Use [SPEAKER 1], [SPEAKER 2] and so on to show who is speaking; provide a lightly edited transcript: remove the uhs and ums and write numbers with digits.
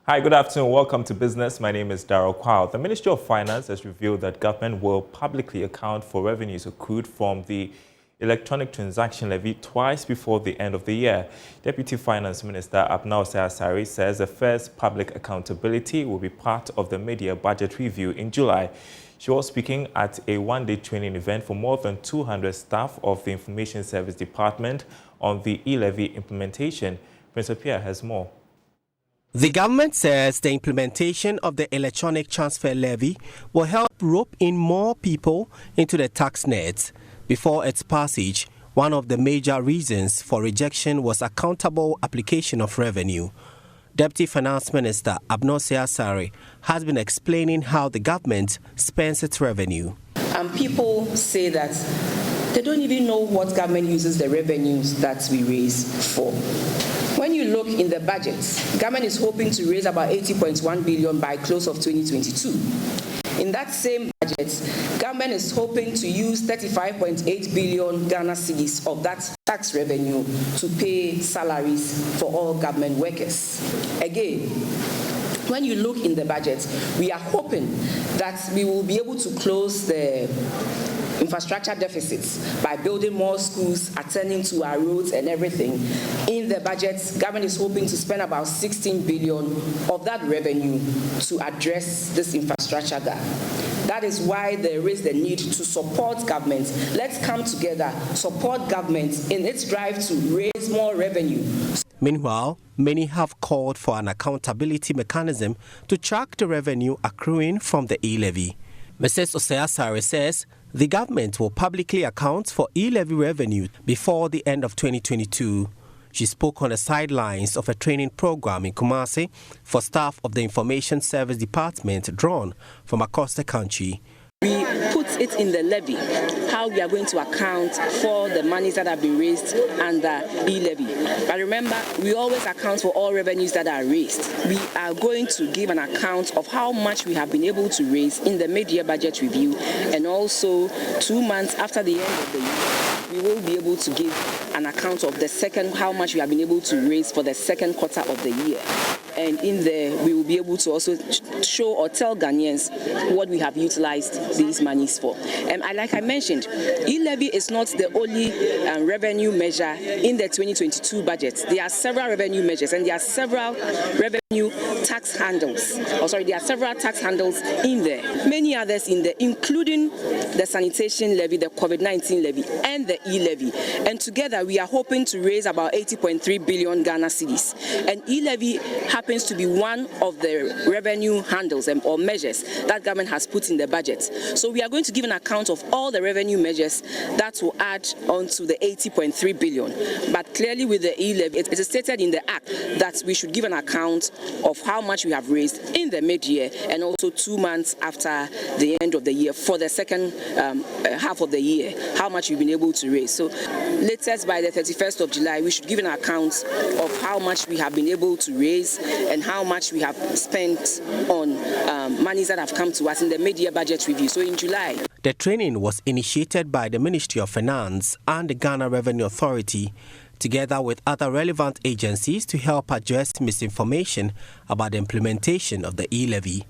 [SPEAKER 1] Hi, good afternoon. Welcome to Business. My name is Darrell Kwao. The Ministry of Finance has revealed that government will publicly account for revenues accrued from the electronic transaction levy twice before the end of the year. Deputy Finance Minister Abnao Sayasari says the first public accountability will be part of the mid-year budget review in July. She was speaking at a one-day training event for more than 200 staff of the Information Service Department on the E-Levy implementation. Prince Apia has more.
[SPEAKER 2] The government says the implementation of the electronic transfer levy will help rope in more people into the tax net. Before its passage, one of the major reasons for rejection was accountable application of revenue. Deputy Finance Minister Abnao Sayasari has been explaining how the government spends its revenue.
[SPEAKER 3] And people say that they don't even know what government uses the revenues that we raise for. When you look in the budget, government is hoping to raise about 80.1 billion by close of 2022. In that same budget, government is hoping to use 35.8 billion Ghana cedis of that tax revenue to pay salaries for all government workers. Again, when you look in the budget, we are hoping that we will be able to close the infrastructure deficits by building more schools, attending to our roads and everything. In the budget, government is hoping to spend about 16 billion of that revenue to address this infrastructure gap. That is why there is the need to support government. Let's come together, support government in its drive to raise more revenue.
[SPEAKER 2] Meanwhile, many have called for an accountability mechanism to track the revenue accruing from the E-Levy. Mrs. Sayasari says the government will publicly account for E-Levy revenue before the end of 2022. She spoke on the sidelines of a training program in Kumasi for staff of the Information Service Department drawn from across the country.
[SPEAKER 3] We put it in the levy, how we are going to account for the monies that have been raised under E-Levy. But remember, we always account for all revenues that are raised. We are going to give an account of how much we have been able to raise in the mid-year budget review, and also 2 months after the end of the year, we will be able to give an account of the second, how much we have been able to raise for the second quarter of the year. And in there, we will be able to also show or tell Ghanaians what we have utilized these monies for. Like I mentioned, E-Levy is not the only revenue measure in the 2022 budget. There are several revenue measures and there are several revenue tax handles. There are several tax handles in there. Many others in there, including the sanitation levy, the COVID-19 levy, and the E-Levy. And together, we are hoping to raise about 80.3 billion Ghana cedis. And E-Levy happens to be one of the revenue handles or measures that government has put in the budget. So we are going to give an account of all the revenue measures that will add on to the 80.3 billion. But clearly with the E-Levy, it is stated in the Act that we should give an account of how much we have raised in the mid-year and also 2 months after the end of the year for the second half of the year, how much we've been able to raise. So latest by the 31st of July, we should give an account of how much we have been able to raise and how much we have spent on monies that have come to us in the mid-year budget review. So in July.
[SPEAKER 2] The training was initiated by the Ministry of Finance and the Ghana Revenue Authority, together with other relevant agencies to help address misinformation about the implementation of the E-Levy.